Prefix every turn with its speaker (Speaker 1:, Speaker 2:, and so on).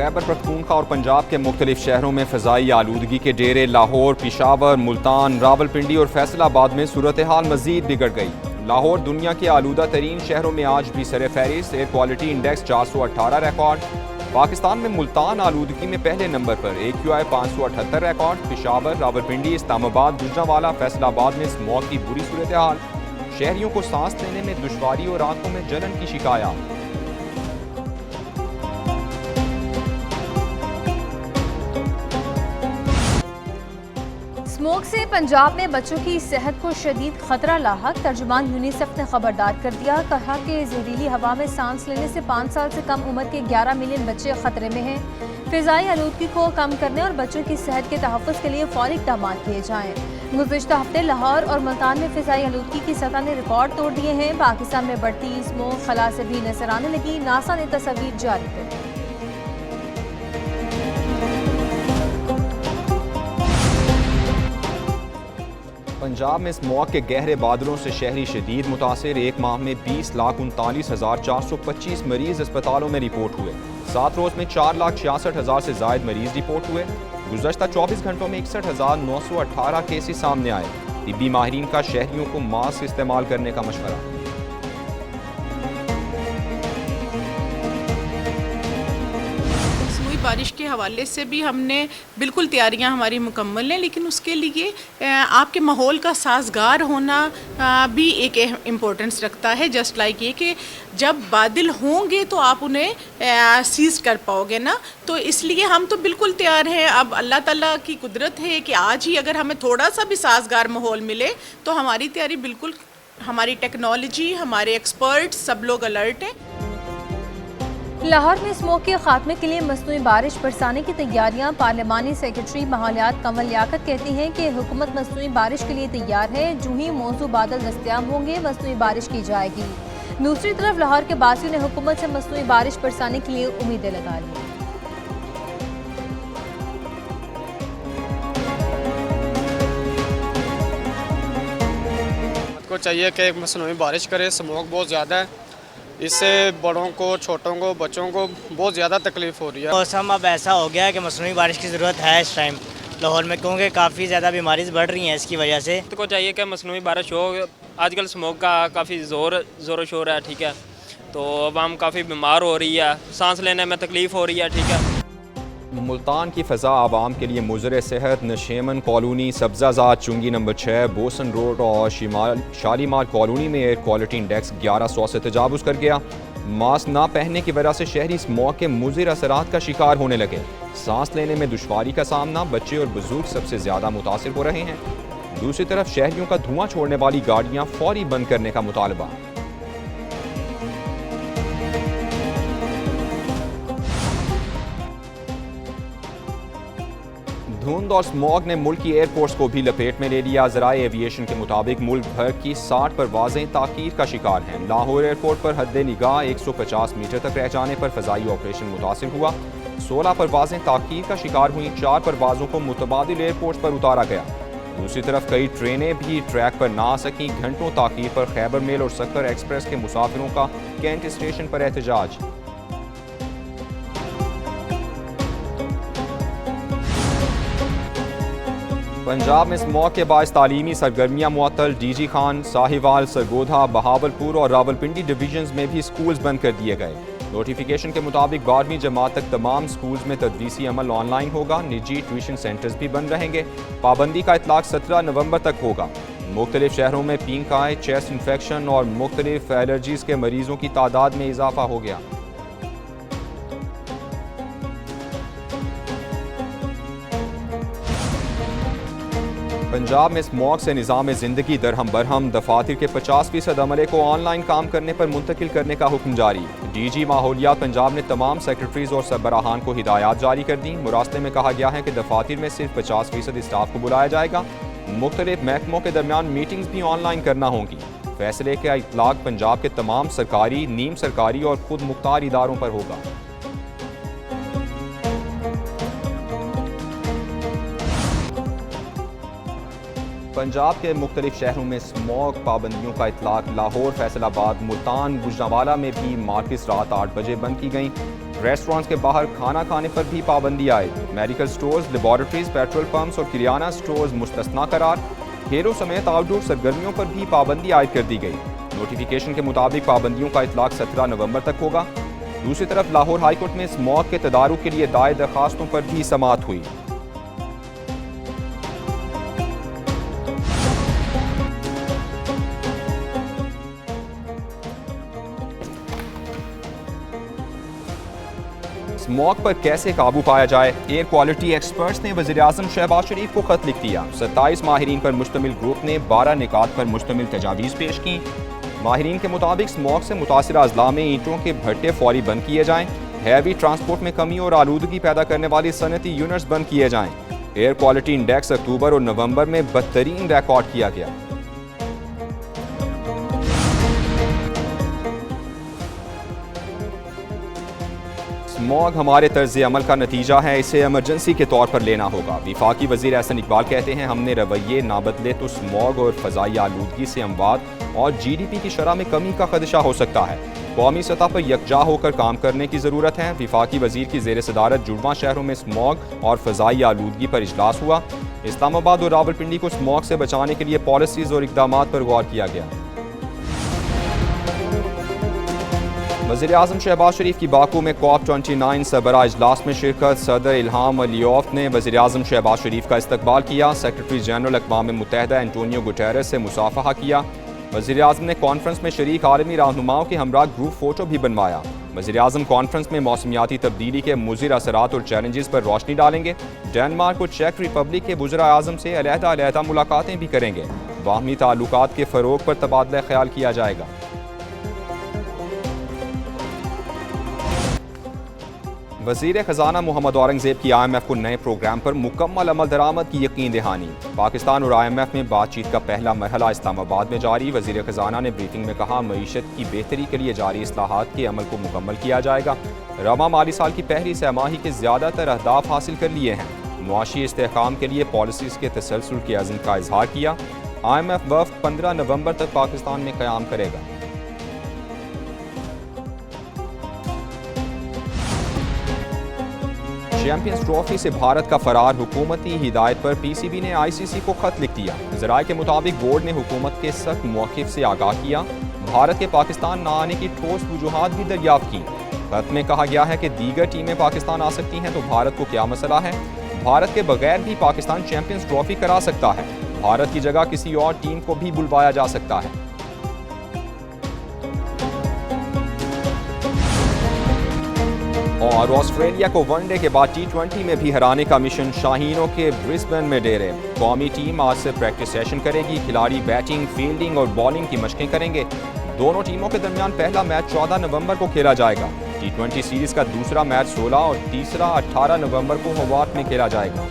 Speaker 1: खैबर पख्तूनख्वा और पंजाब के मुख्तलिफ शहरों में फ़ज़ाई आलूदगी के डेरे। लाहौर, पेशावर, मुल्तान, रावलपिंडी और फैसलाबाद में सूरत हाल मज़ीद बिगड़ गई। लाहौर दुनिया के आलूदा तरीन शहरों में आज भी सर फहरिस्त, air quality index 418 record. Pakistan में मुल्तान आलूदगी में पहले नंबर पर, AQI 578 रिकॉर्ड। पेशावर, रावलपिंडी, इस्लामाबाद, गुजरांवाला, फैसलाबाद में स्मॉग की बुरी सूरत हाल। शहरियों को सांस लेने में दुश्वारी और आंखों में जलन की शिकायत।
Speaker 2: स्मोक से पंजाब में बच्चों की सेहत को शदीद खतरा लाहक। तर्जुमान यूनिसेफ ने खबरदार कर दिया, कहा कि जहरीली हवा में सांस लेने से 5 साल से कम उम्र के 11 मिलियन बच्चे खतरे में हैं। फ़िज़ाई आलूदगी को कम करने और बच्चों की सेहत के तहफ़्फ़ुज़ के लिए फ़ौरी इक़दाम किए जाएँ। गुज़िश्ता हफ्ते लाहौर और मुल्तान में फ़िज़ाई आलूदगी की सतह ने रिकॉर्ड तोड़ दिए हैं। पाकिस्तान में बढ़ती स्मोक खला से भी नजर आने लगी। नासा ने तस्वीर जारी कर दी।
Speaker 1: पंजाब में स्मॉग के गहरे बादलों से शहरी शदीद मुतासिर। एक माह में 20,39,425 मरीज अस्पतालों में रिपोर्ट हुए। 7 रोज में 4,66,000 से जायद मरीज रिपोर्ट हुए। गुज़श्ता 24 घंटों में 61,918 केसेस सामने आए। तिब्बी माहिरीन का शहरियों को मास्क इस्तेमाल करने का मशवरा।
Speaker 3: बारिश के हवाले से भी हमने बिल्कुल तैयारियां हमारी मुकम्मल हैं, लेकिन उसके लिए आपके माहौल का साजगार होना भी एक इम्पोर्टेंस रखता है। जस्ट लाइक ये कि जब बादल होंगे तो आप उन्हें सीज कर पाओगे ना, तो इसलिए हम तो बिल्कुल तैयार हैं। अब अल्लाह ताला की कुदरत है कि आज ही अगर हमें थोड़ा सा भी साजगार माहौल मिले तो हमारी तैयारी बिल्कुल, हमारी टेक्नोलॉजी, हमारे एक्सपर्ट्स सब लोग अलर्ट हैं।
Speaker 2: लाहौर में स्मोक के खात्मे के लिए मसनूई बारिश बरसाने की तैयारियां। पार्लिमानी सेक्रेटरी माहौलियात कमल लियाकत कहती हैं कि हुकूमत मसनूई बारिश के लिए तैयार है। जो ही मौसू बादल दस्तयाब होंगे मसनूई बारिश की जाएगी। दूसरी तरफ लाहौर के बासियों ने हुकूमत से मसनूई बारिश बरसाने के लिए उम्मीदें लगा ली।
Speaker 4: को चाहिए कि मसनूई बारिश करे। स्मोक बहुत ज़्यादा है, इससे बड़ों को, छोटों को, बच्चों को बहुत ज़्यादा तकलीफ हो रही है।
Speaker 5: मौसम अब ऐसा हो गया है कि मसनूई बारिश की ज़रूरत है इस टाइम लाहौर में, क्योंकि काफ़ी ज़्यादा बीमारी बढ़ रही हैं इसकी वजह से।
Speaker 6: तो को चाहिए कि मसनूई बारिश हो। आजकल स्मोक का काफ़ी ज़ोर शोर है, ठीक है, तो अब हम काफ़ी बीमार हो रही है, सांस लेने में तकलीफ़ हो रही है, ठीक है।
Speaker 1: मुल्तान की फ़ज़ा आवाम के लिए मुज़र सेहत। नशेमन कॉलोनी, सब्ज़ाज़ाद, चुंगी नंबर 6, बोसन रोड और शालीमार कॉलोनी में एयर क्वालिटी इंडेक्स 1100 से तजावुज़ कर गया। मास्क ना पहनने की वजह से शहरी स्मॉग के मुज़िर असरात का शिकार होने लगे। सांस लेने में दुश्वारी का सामना। बच्चे और बुजुर्ग सबसे ज़्यादा मुतासिर हो रहे हैं। दूसरी तरफ शहरियों का धुआं छोड़ने वाली गाड़ियाँ फौरी बंद करने का मुतालबा। धुंध और स्मॉग ने मुल्क की एयरपोर्ट्स को भी लपेट में ले लिया। ज़राए एविएशन के मुताबिक मुल्क भर की 60 परवाजें ताकीर का शिकार हैं। लाहौर एयरपोर्ट पर हद निगाह 150 मीटर तक रह जाने पर फ़ज़ाई ऑपरेशन मुतासिर हुआ। 16 परवाजें ताकीर का शिकार हुई। 4 परवाजों को मुतबादिल एयरपोर्ट पर उतारा गया। दूसरी तरफ कई ट्रेनें भी ट्रैक पर ना आ सकीं। घंटों ताकीर पर खैबर मेल और सक्कर एक्सप्रेस के मुसाफिरों का कैंट स्टेशन पर एहतजाज। पंजाब में स्मॉग के बायस तालीमी सरगर्मियाँ मुअत्तल। DG खान, साहिवाल, सरगोधा, बहावलपुर और रावलपिंडी डिवीजन्स में भी स्कूल्स बंद कर दिए गए। नोटिफिकेशन के मुताबिक 12वीं जमात तक तमाम स्कूल्स में तदरीसी अमल ऑनलाइन होगा। निजी ट्यूशन सेंटर्स भी बंद रहेंगे। पाबंदी का इतलाक 17 नवंबर तक होगा। मुख्तलिफ शहरों में पिंक आई, चेस्ट इन्फेक्शन और मुख्तलिफ एलर्जीज के मरीजों की तादाद में इजाफा हो गया। पंजाब में स्मॉग से निज़ाम ज़िंदगी दरहम बरहम। दफातर के 50% अमले को ऑनलाइन काम करने पर मुंतकिल करने का हुक्म जारी। DG माहौलियात पंजाब ने तमाम सेक्रेटरीज और सरबराहान को हिदायत जारी कर दी। मुरासले में कहा गया है कि दफातर में सिर्फ 50% स्टाफ को बुलाया जाएगा। मुख्तलिफ महकमों के दरमियान मीटिंग्स भी ऑनलाइन करना होंगी। फैसले का इतलाक पंजाब के तमाम सरकारी, नीम सरकारी और खुद मुख्तार इदारों पर होगा। पंजाब के मुख्तलिफ शहरों में स्मॉग पाबंदियों का इतलाक। लाहौर, फैसलाबाद, मुल्तान, गुजरांवाला में भी मार्केट्स रात 8 बजे बंद की गई। रेस्टोरेंट्स के बाहर खाना खाने पर भी पाबंदी आए। मेडिकल स्टोर्स, लेबॉरेटरीज, पेट्रोल पंप्स और किराना स्टोर्स मुस्तस्ना करार। खेलों समेत आउटडोर सरगर्मियों पर भी पाबंदी आयद कर दी गई। नोटिफिकेशन के मुताबिक पाबंदियों का इतलाक 17 नवंबर तक होगा। दूसरी तरफ लाहौर हाईकोर्ट में स्मॉग के तदारुक के लिए दायर दरखास्तों पर भी समाअत हुई। स्मॉग पर कैसे काबू पाया जाए? एयर क्वालिटी एक्सपर्ट्स ने वज़ीर-ए-आज़म शहबाज शरीफ को खत लिख दिया। 27 माहिरीन पर मुश्तमिल ग्रुप ने 12 निकात पर मुश्तमिल तजावीज़ पेश की। माहिरीन के मुताबिक स्मॉग से मुतासिर अजला में ईंटों के भट्टे फौरी बंद किए जाएं, हैवी ट्रांसपोर्ट में कमी और आलूदगी पैदा करने वाली सनती यूनिट्स बंद किए जाएं। एयर क्वालिटी इंडेक्स अक्टूबर और नवंबर में बदतरीन रिकॉर्ड किया गया। स्मॉग हमारे तर्ज अमल का नतीजा है, इसे एमरजेंसी के तौर पर लेना होगा। वफाकी वज़ीर एहसन इकबाल कहते हैं, हमने रवैये ना बदले तो स्मॉग और फ़ज़ाई आलूदगी से अमवात और GDP की शरह में कमी का खदशा हो सकता है। कौमी सतह पर यकजा होकर काम करने की ज़रूरत है। वफाकी वज़ीर की ज़ेर सदारत जुड़वां शहरों में स्मॉग और फ़ज़ाई आलूदगी पर इजलास हुआ। इस्लामाबाद और रावलपिंडी को स्मॉग से बचाने के लिए पॉलिसीज़ और इक़दामात पर गौर किया गया। वज़ीर-ए-आज़म शहबाज शरीफ की बाकू में COP29 सरबराह इजलास में शिरकत। सदर इल्हाम अलियौफ ने वज़ीर-ए-आज़म शहबाज शरीफ का इस्तकबाल किया। सेक्रेटरी जनरल अक़वाम मुत्तहिदा एंटोनियो गुटेरेस से मुसाफहा किया। वज़ीर-ए-आज़म ने कॉन्फ्रेंस में शरीक आलमी रहनुमाओं के हमरा ग्रुप फ़ोटो भी बनवाया। वज़ीर-ए-आज़म कॉन्फ्रेंस में मौसमियाती तब्दीली के मुज़िर असरात और चैलेंजेस पर रोशनी डालेंगे। डेनमार्क और चेक रिपब्लिक के वज़ीर-ए-आज़म से अलहदा मुलाकातें भी करेंगे। बाहमी ताल्लुकात के फ़रोग पर तबादला ख्याल किया जाएगा। वज़ीर ख़जाना मोहम्मद औरंगज़ेब की IMF को नए प्रोग्राम पर मुकम्मल अमल दरामद की यकीन दहानी। पाकिस्तान और IMF में बातचीत का पहला मरहला इस्लामाबाद में जारी। वज़ीर ख़जाना ने ब्रीफिंग में कहा, मईशत की बेहतरी के लिए जारी इस्लाहात के अमल को मुकम्मल किया जाएगा। रवा माली साल की पहली सहमाही के ज़्यादातर अहदाफ हासिल कर लिए हैं। मुआशी इस्तेहकाम के लिए पॉलिसीज़ के तसलसल के अज़्म का इजहार किया। IMF वफ़द 15 नवंबर तक पाकिस्तान में क़याम करेगा। चैंपियंस ट्रॉफी से भारत का फरार, हुकूमती हिदायत पर PCB ने ICC को खत लिख दिया। ज़राए के मुताबिक बोर्ड ने हुकूमत के सख्त मौक़िफ़ से आगाह किया। भारत के पाकिस्तान न आने की ठोस वजूहात भी दरियाफ्त की। खत में कहा गया है कि दीगर टीमें पाकिस्तान आ सकती हैं तो भारत को क्या मसला है। भारत के बगैर भी पाकिस्तान चैंपियंस ट्रॉफी करा सकता है। भारत की जगह किसी और टीम को भी बुलवाया जा सकता है। और ऑस्ट्रेलिया को वनडे के बाद T20 में भी हराने का मिशन, शाहीनों के ब्रिस्बेन में डेरे। कौमी टीम आज से प्रैक्टिस सेशन करेगी। खिलाड़ी बैटिंग, फील्डिंग और बॉलिंग की मशकें करेंगे। दोनों टीमों के दरमियान पहला मैच 14 नवंबर को खेला जाएगा। T20 सीरीज का दूसरा मैच 16 और तीसरा 18 नवंबर को होबार्ट में खेला जाएगा।